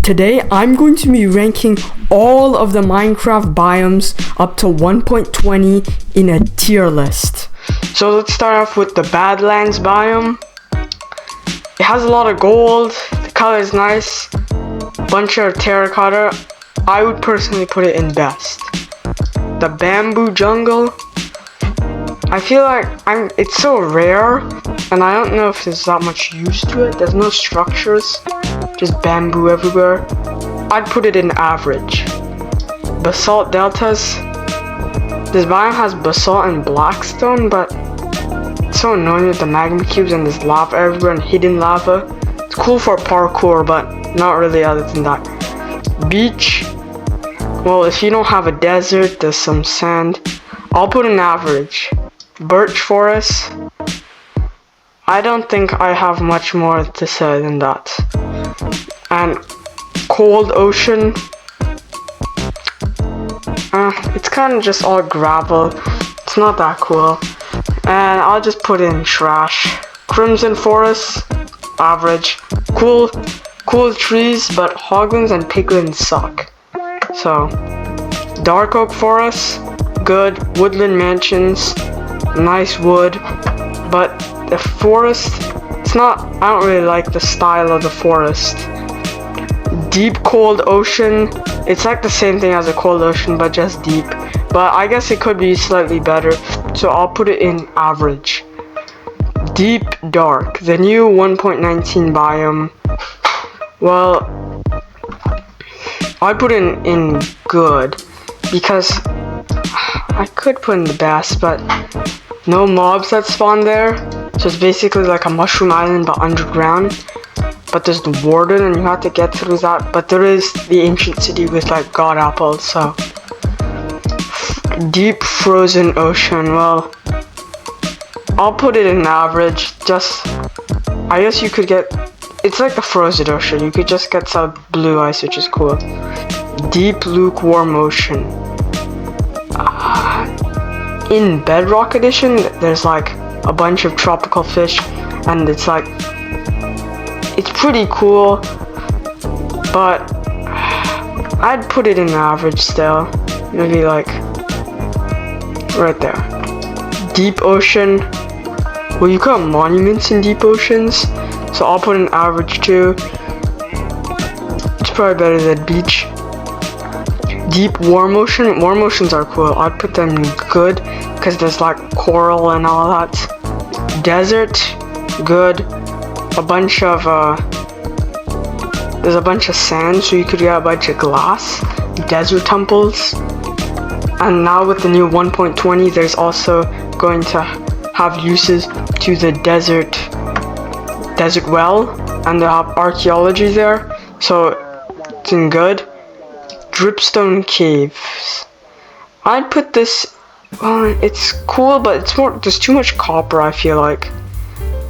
Today I'm going to be ranking all of the Minecraft biomes up to 1.20 in a tier list. So let's start off with the Badlands biome. It has a lot of gold, the color is nice, bunch of terracotta. I would personally put it in best. The bamboo jungle, I feel like it's so rare and I don't know if there's that much use to it. There's no structures, just bamboo everywhere. I'd put it in average. Basalt deltas, this biome has basalt and blackstone, but it's so annoying with the magma cubes and there's lava everywhere and hidden lava. It's cool for parkour, but not really other than that. Beach, well, if you don't have a desert, there's some sand. I'll put an average. Birch forest, I don't think I have much more to say than that. And cold ocean, it's kind of just all gravel. It's not that cool. And I'll just put in trash. Crimson forest, average. Cool trees, but hoglins and piglins suck. So, dark oak forest, good. Woodland mansions, nice wood, but the forest, I don't really like the style of the forest. Deep cold ocean, it's like the same thing as a cold ocean but just deep, but I guess it could be slightly better, so I'll put it in average. Deep dark, the new 1.19 biome, well, I put in good because I could put in the best, but no mobs that spawn there, so it's basically like a mushroom island but underground. But there's the warden and you have to get through that, but there is the ancient city with like god apples. So deep frozen ocean, well, I'll put it in average. Just, I guess you could get, it's like the frozen ocean, you could just get some blue ice, which is cool. Deep lukewarm ocean, in Bedrock Edition, there's like a bunch of tropical fish, and it's pretty cool, but I'd put it in average still, maybe like right there. Deep ocean, well, you got monuments in deep oceans, so I'll put in average too. It's probably better than beach. Deep warm ocean, warm oceans are cool. I'd put them in good because there's like coral and all that. Desert, good. There's a bunch of sand, so you could get a bunch of glass. Desert temples. And now with the new 1.20, there's also going to have uses to the desert well, and they have archaeology there, so it's in good. Dripstone caves, I'd put this, it's cool, but it's more, there's too much copper, I feel like.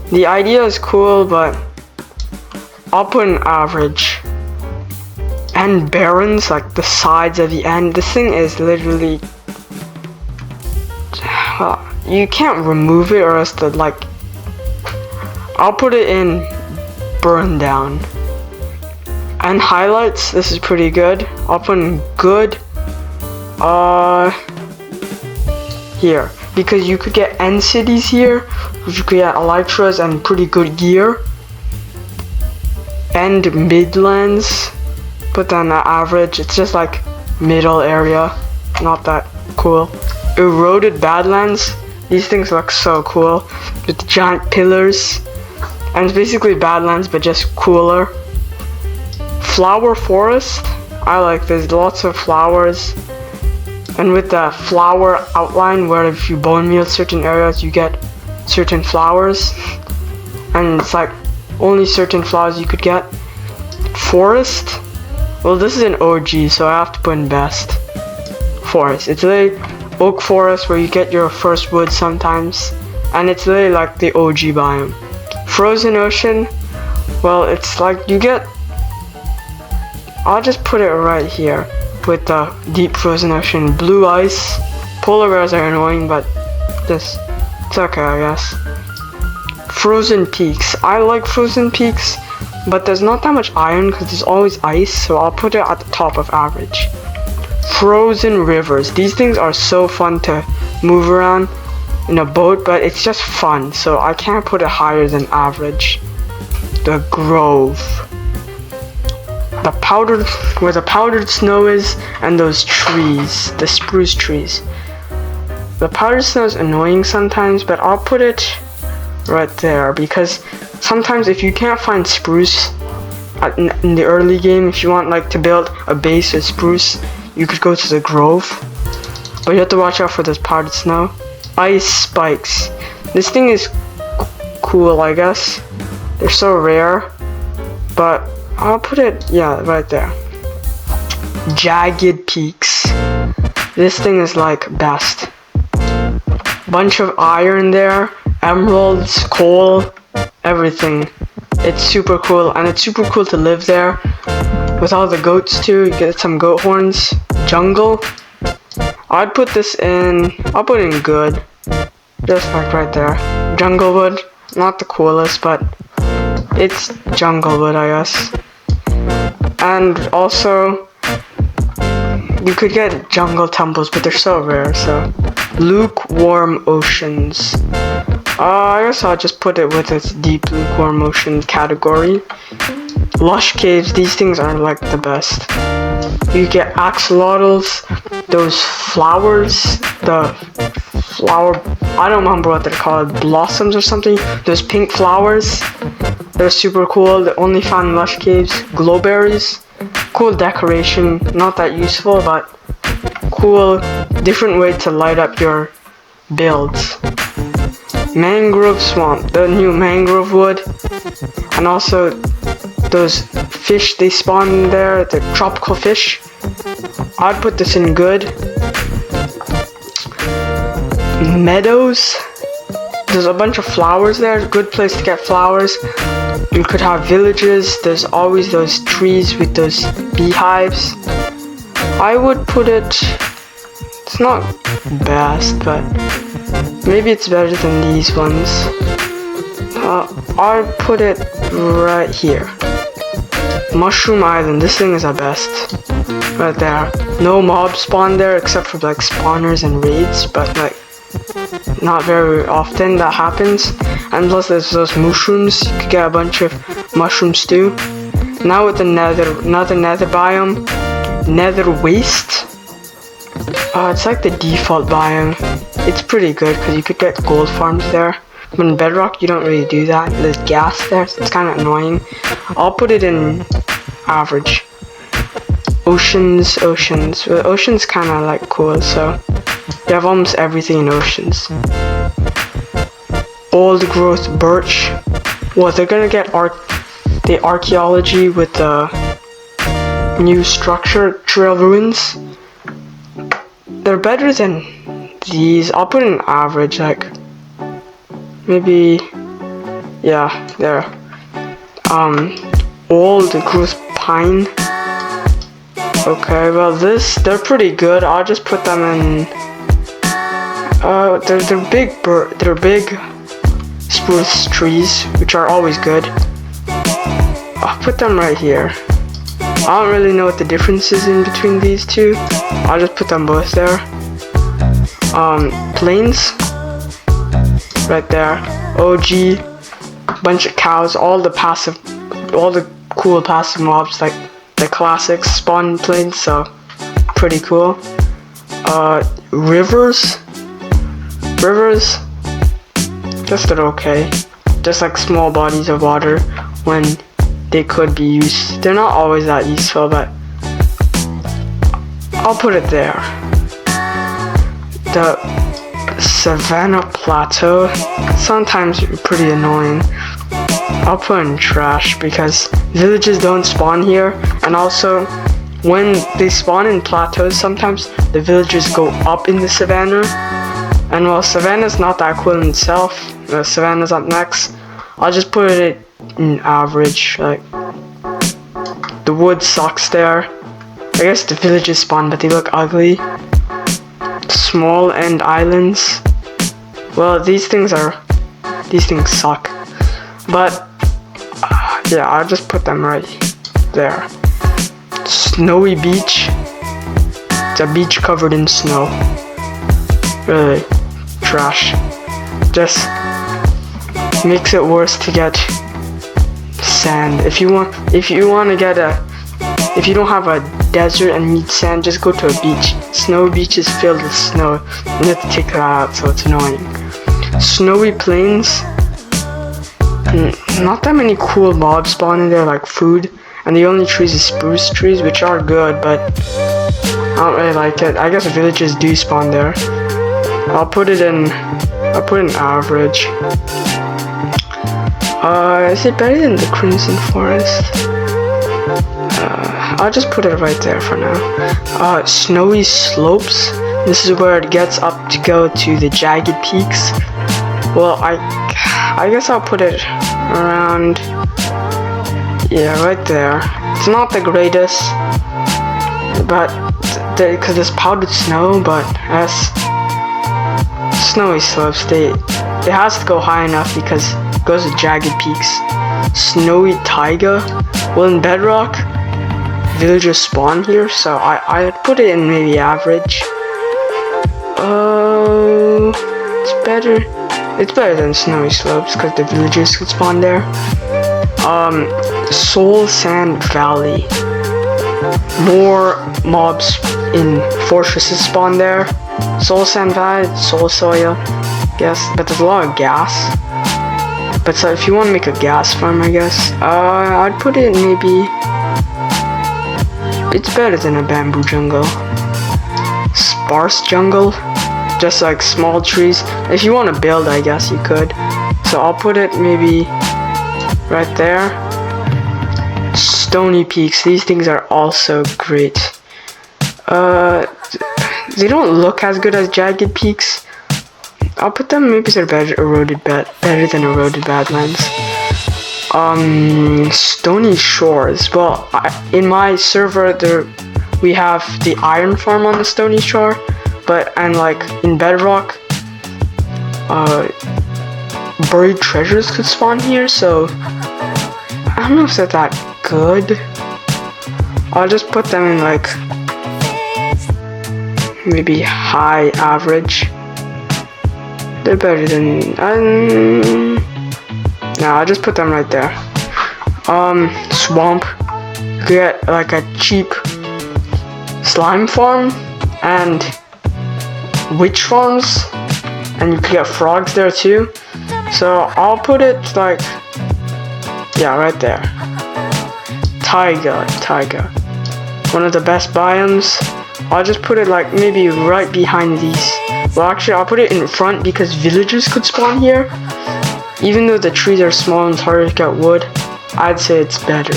The idea is cool, but I'll put an average. And barrens, like the sides of the end, this thing is literally, you can't remove it or else I'll put it in burn down. And highlights, this is pretty good. I'll put in good here, because you could get end cities here, which you could get elytras and pretty good gear. And midlands, put down the average. It's just like middle area, not that cool. Eroded badlands, these things look so cool with giant pillars, and it's basically badlands but just cooler. Flower forest, I like this, lots of flowers, and with the flower outline where if you bone meal certain areas you get certain flowers, and it's like only certain flowers you could get. Forest, well, this is an OG, so I have to put in best. Forest, it's literally oak forest where you get your first wood sometimes, and it's literally like the OG biome. Frozen ocean, well, it's like you get, I'll just put it right here with the deep frozen ocean. Blue ice, polar bears are annoying, but it's okay, I guess. Frozen peaks, I like frozen peaks but there's not that much iron because there's always ice, so I'll put it at the top of average. Frozen rivers. These things are so fun to move around in a boat, but it's just fun, so I can't put it higher than average. The grove. Where the powdered snow is, and those trees, the spruce trees. The powdered snow is annoying sometimes, but I'll put it right there because sometimes if you can't find spruce in the early game, if you want like to build a base with spruce, you could go to the grove, but you have to watch out for this powdered snow. Ice spikes. This thing is cool, I guess. They're so rare, but I'll put it, yeah, right there. Jagged peaks. This thing is like best. Bunch of iron there, emeralds, coal, everything. It's super cool, and it's super cool to live there with all the goats too. You get some goat horns. Jungle. I'd put this in, I'll put it in good, just like right there. Junglewood, not the coolest, but it's Junglewood, I guess. And also, you could get jungle temples, but they're so rare, so. Lukewarm oceans. I guess I'll just put it with its deep lukewarm ocean category. Lush caves, these things are like the best. You get axolotls, those flowers, the flower, I don't remember what they're called, blossoms or something, those pink flowers. They're super cool. They're only found in lush caves. Glowberries, cool decoration, not that useful, but cool, different way to light up your builds. Mangrove swamp, the new mangrove wood, and also those fish they spawn there, the tropical fish. I'd put this in good. Meadows, there's a bunch of flowers there, good place to get flowers. You could have villages, there's always those trees with those beehives. I would put it, it's not best, but maybe it's better than these ones. I'd put it right here. Mushroom Island, this thing is the best. Right there. No mob spawn there except for like spawners and raids, but like not very often that happens. And plus there's those mushrooms, you could get a bunch of mushrooms too. Now with the another nether biome, nether waste. It's like the default biome. It's pretty good because you could get gold farms there. But in Bedrock you don't really do that. There's gas there, so it's kind of annoying. I'll put it in average. Oceans. Well, oceans kind of like cool, so you have almost everything in oceans. Old growth birch. Well, they're gonna get the archaeology with the new structure, trail ruins. They're better than these. I'll put in average, like maybe, yeah, there. Old growth pine. Okay, well they're pretty good. I'll just put them in. They're big spruce trees, which are always good. I'll put them right here. I don't really know what the difference is in between these two. I'll just put them both there. Plains, right there. OG, bunch of cows, all the cool passive mobs, like the classics spawn in plains, so pretty cool. Rivers, just okay. Just like small bodies of water when they could be used. They're not always that useful, but I'll put it there. The Savannah Plateau, sometimes pretty annoying. I'll put in trash because villages don't spawn here, and also when they spawn in plateaus, sometimes the villagers go up in the savannah, and while savannah's not that cool in itself, the savannah's up next, I'll just put it in average. Like, the wood sucks there. I guess the villages spawn, but they look ugly. Small end islands. Well, these things suck. But Yeah, I'll just put them right there. Snowy beach. It's a beach covered in snow. Really trash. Just makes it worse to get sand. If you don't have a desert and need sand, just go to a beach. Snowy beach is filled with snow. You have to take that out, so it's annoying. Snowy plains. Not that many cool mobs spawn in there, like food. And the only trees is spruce trees, which are good, but I don't really like it. I guess villages do spawn there. I'll put in average. Is it better than the Crimson Forest? I'll just put it right there for now. Snowy slopes. This is where it gets up to go to the jagged peaks. Well, I guess I'll put it around, yeah, right there. It's not the greatest, but because there's powdered snow, but as snowy slopes, it has to go high enough because it goes to jagged peaks. Snowy taiga. Well, in Bedrock, villagers spawn here, so I'd put it in maybe average. It's better than snowy slopes because the villagers could spawn there. Soul Sand Valley. More mobs in fortresses spawn there. Soul Sand Valley, Soul Soil, guess, but there's a lot of gas. But so if you want to make a gas farm, I guess, I'd put it maybe. It's better than a bamboo jungle. Sparse jungle, just like small trees. If you want to build, I guess you could. So I'll put it maybe right there. Stony peaks. These things are also great. They don't look as good as jagged peaks. I'll put them, maybe they're better than eroded badlands. Stony shores. Well, in my server we have the iron farm on the stony shore, and like in Bedrock, buried treasures could spawn here, so I don't know if they're that good. I'll just put them in like maybe high average. They're better than no, I'll just put them right there. Swamp. You get like a cheap slime farm and witch farms, and you can get frogs there too. So I'll put it like, yeah, right there. Taiga. One of the best biomes. I'll just put it like maybe right behind these. Well, actually, I'll put it in front because villagers could spawn here. Even though the trees are small and it's harder to get wood, I'd say it's better.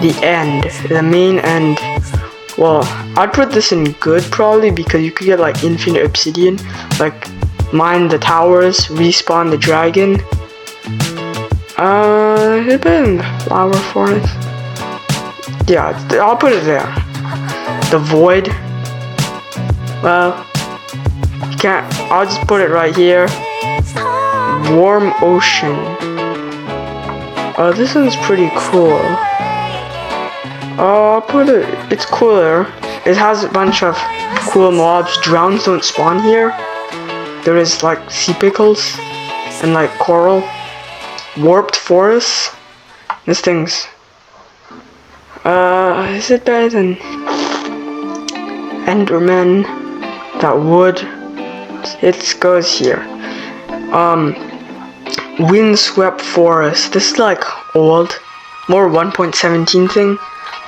The main end. Well, I'd put this in good probably because you could get like infinite obsidian. Like, mine the towers, respawn the dragon. It's better than the flower forest. Yeah, I'll put it there. The void. Well, you can't. I'll just put it right here. Warm ocean. Oh, this one's pretty cool. I'll put it. It's cooler. It has a bunch of cool mobs. Drowns don't spawn here. There is like sea pickles and like coral. Warped forests. This thing's. Is it better than Enderman? That wood. It goes here. Windswept forest. This is like old, more 1.17 thing.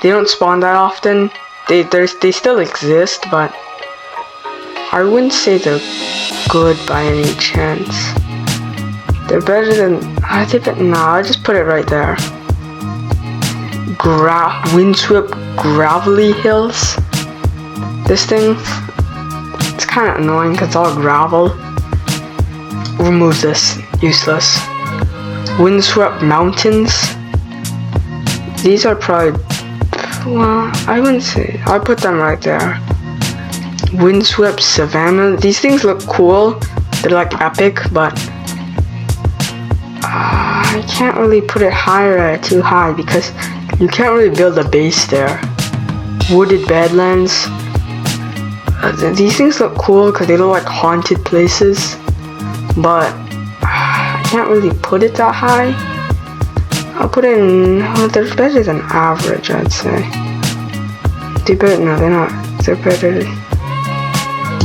They don't spawn that often. They still exist, but I wouldn't say they're good by any chance. They're better than. I'll just put it right there. Windswept gravelly hills. This thing, it's kind of annoying because it's all gravel. Remove this, useless. Windswept mountains. These are probably, well, I wouldn't say. I'll put them right there. Windswept savanna. These things look cool. They're like epic, but I can't really put it higher or too high because you can't really build a base there. Wooded Badlands. These things look cool because they look like haunted places, but I can't really put it that high. I'll put it in, well, they're better than average, I'd say. No, they're not. They're better.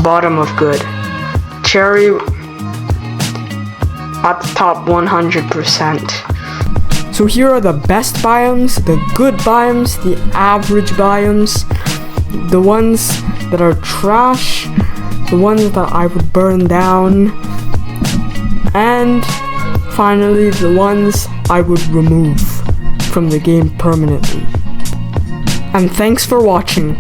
Bottom of good. Cherry at the top 100%. So here are the best biomes, the good biomes, the average biomes, the ones that are trash, the ones that I would burn down, and finally the ones I would remove from the game permanently. And thanks for watching.